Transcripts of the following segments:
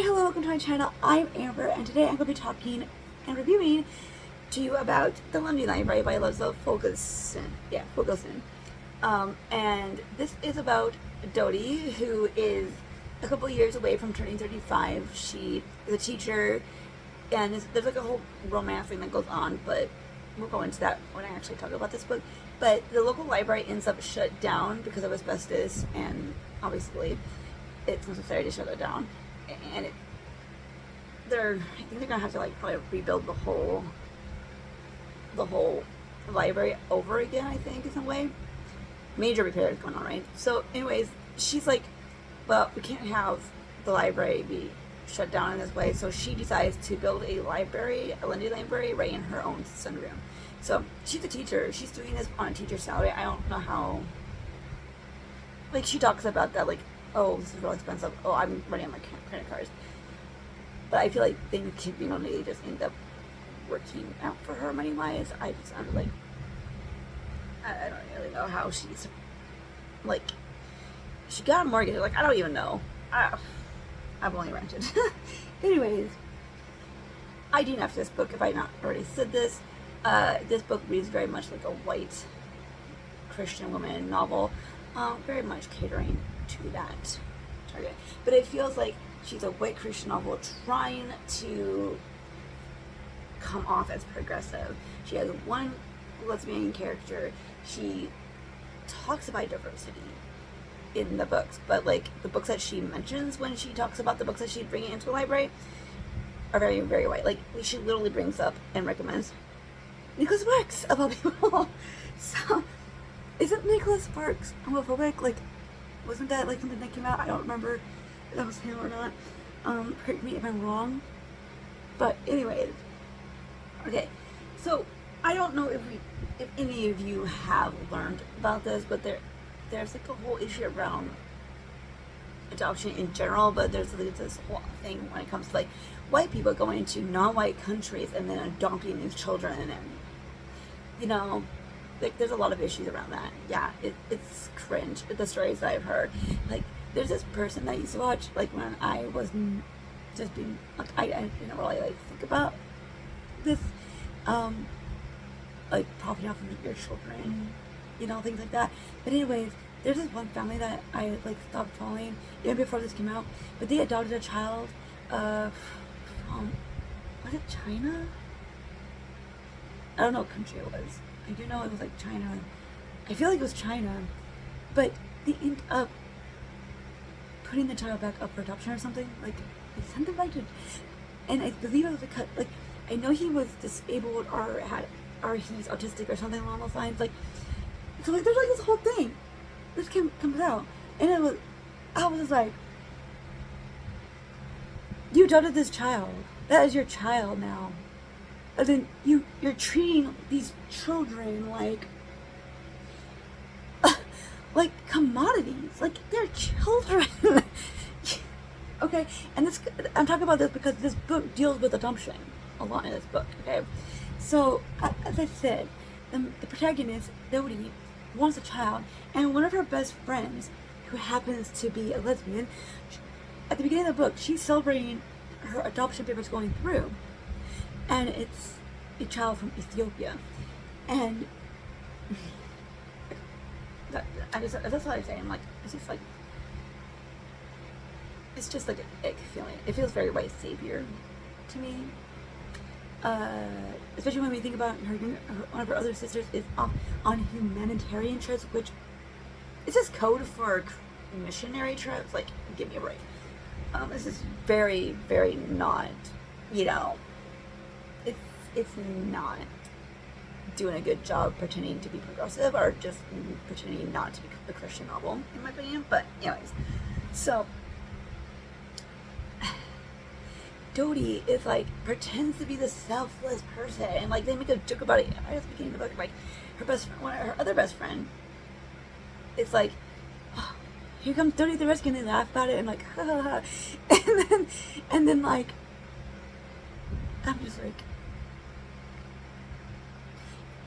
Hi, hello, welcome to my channel. I'm Amber, and today I'm going to be talking and reviewing to you about The Lundy Library by Leslie Fulkerson. Yeah, Fulkerson. And this is about Dodie, who is a couple years away from turning 35. She is a teacher, and there's like a whole romance thing that goes on, but we'll go into that when I actually talk about this book. But the local library ends up shut down because of asbestos, and obviously it's necessary to shut it down. And I think they're gonna have to like probably rebuild the whole library over again, I think, in some way. Major repairs going on, right? So anyways, she's like, well, we can't have the library be shut down in this way, so she decides to build a library, a Lundy library, right in her own sunroom. So she's a teacher, she's doing this on a teacher's salary. I don't know how, like, she talks about that, like, oh, this is real expensive, oh, I'm running on my credit cards. But I feel like things can, they just end up working out for her money wise. I'm like, I don't really know how she's, like, she got a mortgage, like, I don't even know. I've only rented. Anyways, I DNF'd this book, if I not already said this. This book reads very much like a white Christian woman novel, very much catering to that target. But it feels like she's a white Christian novel trying to come off as progressive. She has one lesbian character. She talks about diversity in the books, but like the books that she mentions when she talks about the books that she's bringing into the library are very, very white. Like, she literally brings up and recommends Nicholas Sparks of all people. So, isn't Nicholas Sparks homophobic? Like, wasn't that like something that came out? I don't remember if that was him or not. Correct me if I'm wrong. But anyways, okay. So I don't know if any of you have learned about this, but there's like a whole issue around adoption in general. But there's like this whole thing when it comes to like white people going into non-white countries and then adopting these children, and like, there's a lot of issues around that. Yeah, it's cringe, the stories that I've heard. Like, there's this person that I used to watch, like, when I was just being, like, I didn't really, like, think about this, like, profiting off of your children, things like that. But anyways, there's this one family that I, like, stopped following, even before this came out, but they adopted a child, from, was it China? I don't know what country it was. I do know it was like China. I feel like it was China, but they end up putting the child back up for adoption or something. Like, they sent them back to, and I believe it was because, like, I know he was disabled or he's autistic or something along those lines. Like, so like, there's like this whole thing. This comes out, and I was just like, you adopted this child. That is your child now. And then you're treating these children like like commodities, like they're children. Okay, and I'm talking about this because this book deals with adoption a lot in this book. Okay, so as I said, the protagonist Dodie wants a child, and one of her best friends, who happens to be a lesbian, at the beginning of the book, she's celebrating her adoption papers going through. And it's a child from Ethiopia, and that's what I'm saying. Like, it's just like, it's just like a ick feeling. It feels very white savior to me, especially when we think about one of her other sisters is on humanitarian trips, which is just code for missionary trips. Like, give me a break. This is very, very not, it's not doing a good job pretending to be progressive, or just pretending not to be a Christian novel, in my opinion. But anyways, so Dodie is like, pretends to be the selfless person, and like, they make a joke about it right at the beginning of the book. Like, her other best friend, it's like, oh, here comes Dodie the rescue, and they laugh about it, and like, ha ha ha. And then like, I'm just like,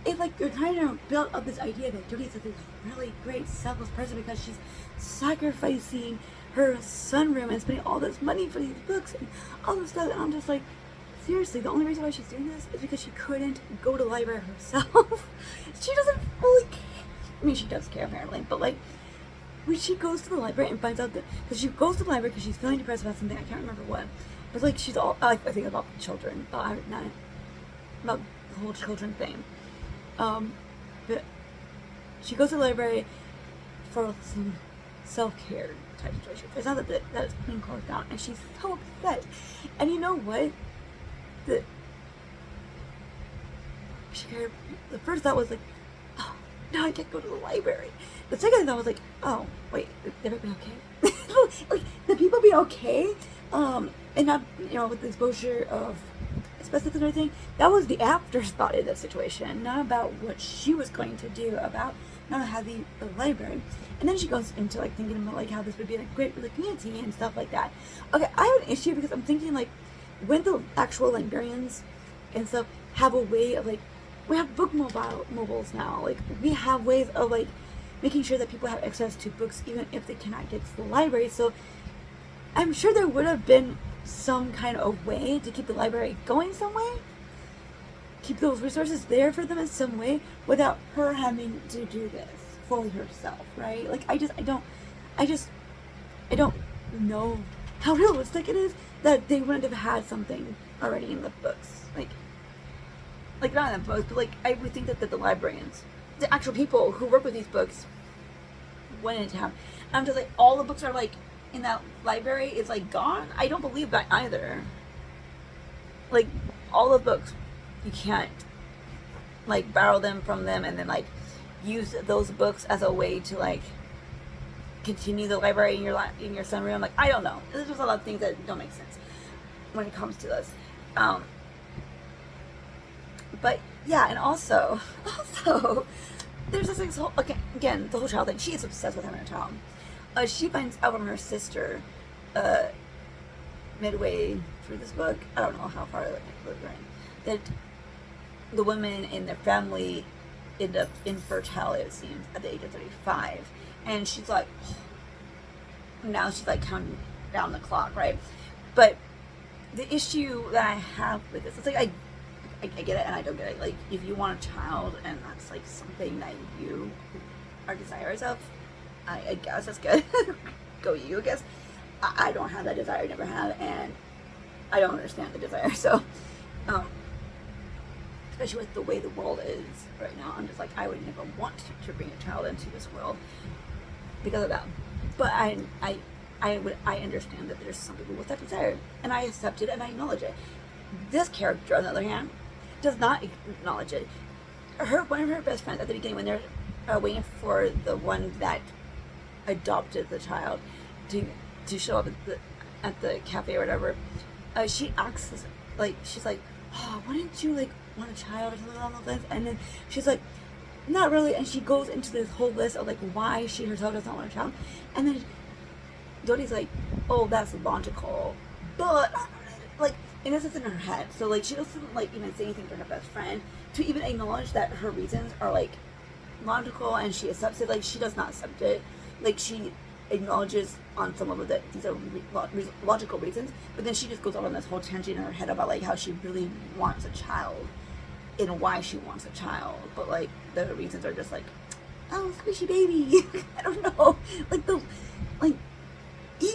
it's like you're trying to build up this idea that Dodie is this really great selfless person because she's sacrificing her sunroom and spending all this money for these books and all this stuff. And I'm just like, seriously, the only reason why she's doing this is because she couldn't go to the library herself. She doesn't fully care. I mean, she does care apparently, but like, when she goes to the library and finds out that, because she goes to the library because she's feeling depressed about something, I can't remember what, but like she's all, I think about children, not about the whole children thing. But she goes to the library for some self-care type situation. It's not that it's being closed down, and she's so upset. And you know what? The first thought was like, oh, now I can't go to the library. The second thought was like, oh, wait, everybody okay? Like, the people be okay? And not, with the exposure of asbestos and everything. That was the afterthought in that situation, not about what she was going to do about not having the library. And then she goes into like thinking about like how this would be like great for the community and stuff like that. Okay, I have an issue because I'm thinking like when the actual librarians and stuff have a way of like, we have book mobiles now. Like we have ways of like making sure that people have access to books even if they cannot get to the library. So I'm sure there would have been some kind of way to keep the library going some way, keep those resources there for them in some way without her having to do this fully herself, right? Like I don't know how realistic it is that they wouldn't have had something already in the books, like not in the books, but like I would think that the librarians, the actual people who work with these books, wouldn't have. And I'm just like, all the books are like in that library is like gone. I don't believe that either. Like all the books, you can't like borrow them from them and then like use those books as a way to like continue the library in your sunroom. Like I don't know. There's just a lot of things that don't make sense when it comes to this. But yeah, and also there's this whole, again, the whole child thing. She is obsessed with having a child. She finds out from her sister midway through this book, I don't know how far we're in, that the women in their family end up infertile, it seems, at the age of 35. And she's like, now she's like counting down the clock, right? But the issue that I have with this, it's like I get it and I don't get it. Like, if you want a child and that's like something that you are desirous of, I guess that's good. Go you, I guess. I don't have that desire, never have, and I don't understand the desire. So, especially with the way the world is right now, I'm just like, I would never want to bring a child into this world because of that. But I understand that there's some people with that desire, and I accept it and I acknowledge it. This character, on the other hand, does not acknowledge it. One of her best friends at the beginning, when they're waiting for the one that adopted the child to show up at the cafe or whatever, she asks, like, she's like, oh, wouldn't you like want a child or something along those lines? And then she's like, not really. And she goes into this whole list of like why she herself does not want a child. And then Dodi's like, oh, that's logical, but like, and this is in her head. So like, she doesn't like even say anything to her best friend to even acknowledge that her reasons are like logical, and she accepts it. Like, she does not accept it. Like, she acknowledges on some level that these are logical reasons, but then she just goes on this whole tangent in her head about like how she really wants a child and why she wants a child, but like the reasons are just like, oh, squishy baby. I don't know, like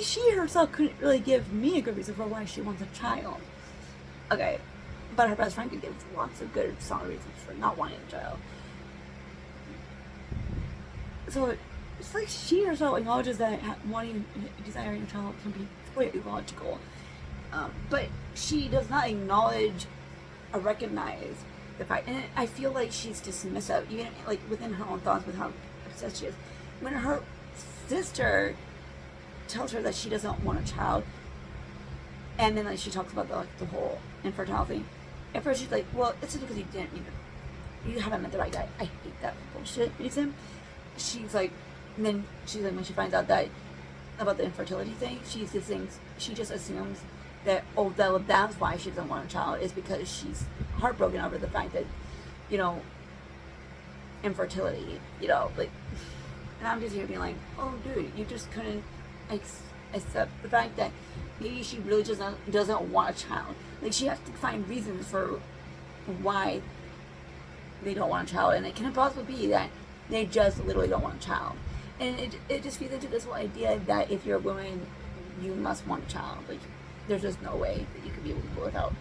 she herself couldn't really give me a good reason for why she wants a child. Okay, but her best friend could give lots of good solid reasons for not wanting a child. So it's like she herself acknowledges that desiring a child can be quite illogical, but she does not acknowledge or recognize the fact, and I feel like she's dismissive, even like within her own thoughts with how obsessed she is. When her sister tells her that she doesn't want a child, and then like she talks about the whole infertility, at first she's like, well, it's just because you haven't met the right guy. I hate that bullshit reason. She's like, and then she's like, when she finds out that about the infertility thing, she just assumes that, oh, that's why she doesn't want a child, is because she's heartbroken over the fact that, infertility, like, and I'm just here being like, oh, dude, you just couldn't accept the fact that maybe she really just doesn't want a child. Like, she has to find reasons for why they don't want a child, and it can possibly be that they just literally don't want a child. And it just feeds into this whole idea that if you're a woman, you must want a child. Like, there's just no way that you could be a woman without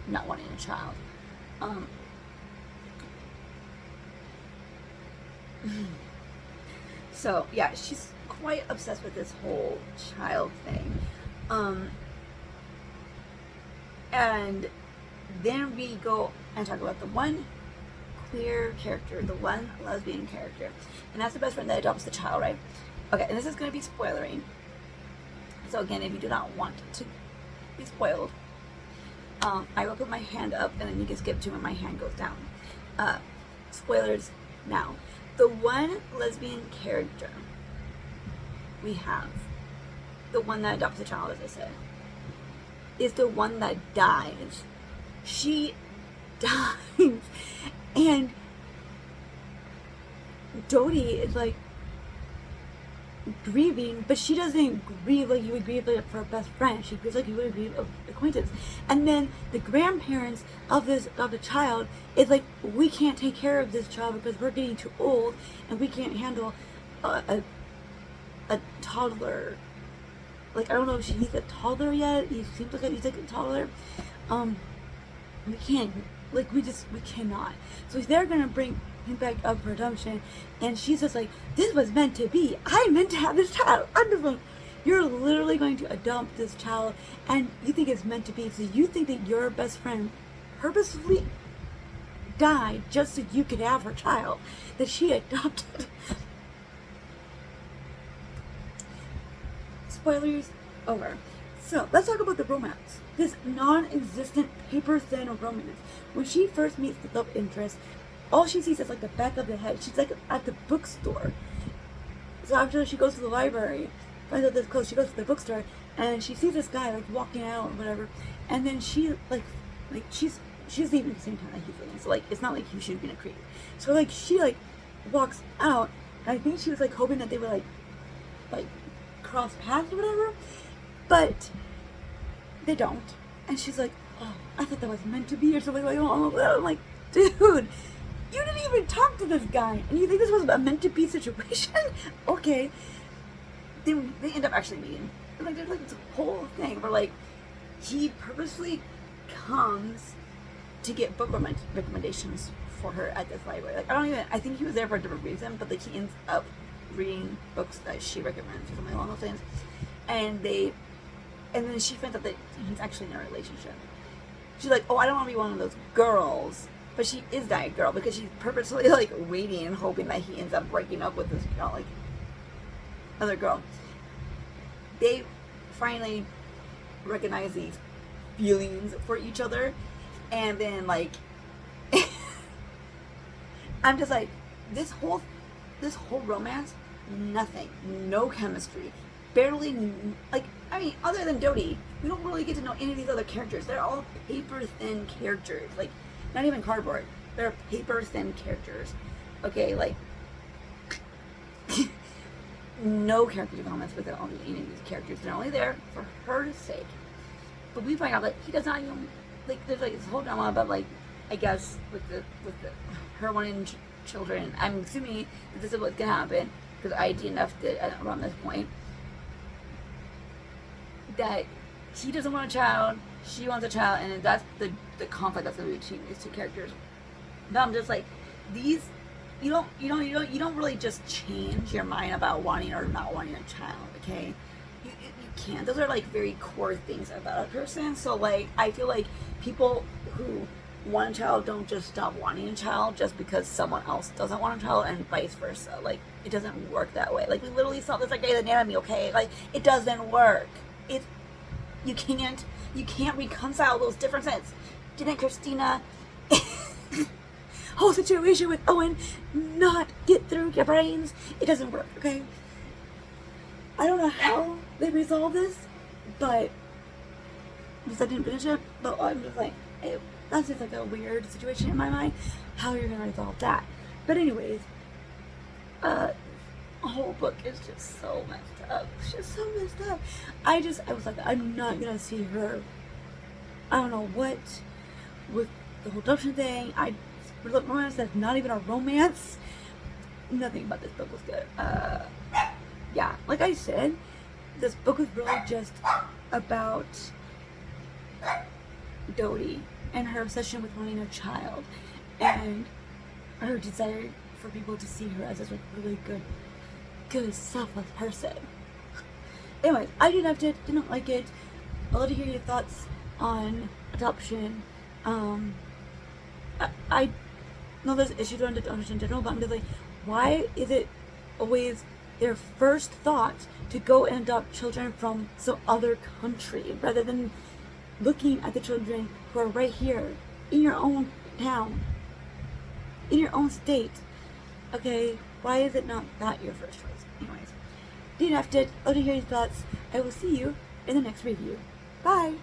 not wanting a child. So yeah, she's quite obsessed with this whole child thing. And then we go and talk about the one queer character, the one lesbian character, and that's the best friend that adopts the child, right? Okay, and this is going to be spoilery. So again, if you do not want to be spoiled, I will put my hand up and then you can skip to when my hand goes down. Spoilers now. The one lesbian character we have, the one that adopts the child, as I said, is the one that dies. She dies. And Dodie is like grieving, but she doesn't grieve like you would grieve like for a best friend. She grieves like you would grieve an acquaintance. And then the grandparents of the child is like, we can't take care of this child because we're getting too old and we can't handle a toddler. Like, I don't know if he's a toddler yet. He seems like he's like a toddler. We can't. Like, we cannot. So they're gonna bring him back up for adoption, and she's just like, this was meant to be. I meant to have this child. I'm just like, you're literally going to adopt this child, and you think it's meant to be. So you think that your best friend purposefully died just so you could have her child that she adopted. Spoilers over. So let's talk about the romance. This non-existent, paper-thin romance. When she first meets the love interest, all she sees is like the back of the head. She's like at the bookstore. So after she goes to the library, finds out this close, she goes to the bookstore and she sees this guy like walking out or whatever. And then she like she's leaving at the same time that he's leaving. So like, it's not like he should be in a creep. So like, she like walks out, and I think she was like hoping that they would like cross paths or whatever, but they don't. And she's like, oh, I thought that was meant to be or something like that. I'm like, dude, you didn't even talk to this guy, and you think this was a meant to be situation? Okay. Then they end up actually meeting. And like, there's like this whole thing where like, he purposely comes to get book recommendations for her at this library. Like, I think he was there for a different reason, but like, he ends up reading books that she recommends or something along those lines. And then she finds out that he's actually in a relationship. She's like, oh, I don't want to be one of those girls. But she is that girl because she's purposely like waiting and hoping that he ends up breaking up with this girl, like other girl. They finally recognize these feelings for each other, and then like I'm just like, this whole romance, nothing, no chemistry, barely, like, I mean, other than Dodie, we don't really get to know any of these other characters. They're all paper thin characters, like, not even cardboard. They're paper thin characters. Okay, like, no character developments with any of these characters. They're only there for her sake. But we find out that he does not even, like, there's like this whole drama about, like, I guess with her wanting children. I'm assuming that this is what's gonna happen because I DNF'd it around this point. That he doesn't want a child, she wants a child, and that's the conflict that's going to be between these two characters. But I'm just like, these, you don't really just change your mind about wanting or not wanting a child, okay? You can't. Those are like very core things about a person. So like, I feel like people who want a child don't just stop wanting a child just because someone else doesn't want a child, and vice versa. Like, it doesn't work that way. Like, we literally saw this like Grey's Anatomy, okay? Like, it doesn't work. You can't reconcile those differences. Didn't Christina whole situation with Owen not get through your brains? It doesn't work, okay? I don't know how they resolve this, but because I didn't finish it, but I'm just like, that's just like a weird situation in my mind, how you're gonna resolve that. But anyways, whole book is just so messed up. It's just so messed up. I was like, I'm not gonna see her. I don't know what with the whole adoption thing. Romance that's not even a romance. Nothing about this book was good. Yeah, like I said, this book was really just about Dodie and her obsession with wanting a child and her desire for people to see her as this like really good selfless person. Anyways, I loved it, didn't like it. I'd love to hear your thoughts on adoption. I know there's issues around adoption in general, but I'm just like, why is it always their first thought to go and adopt children from some other country rather than looking at the children who are right here in your own town, in your own state? Okay, why is it not that your first choice? Anyways, DNF'd it. Love to hear your thoughts. I will see you in the next review. Bye!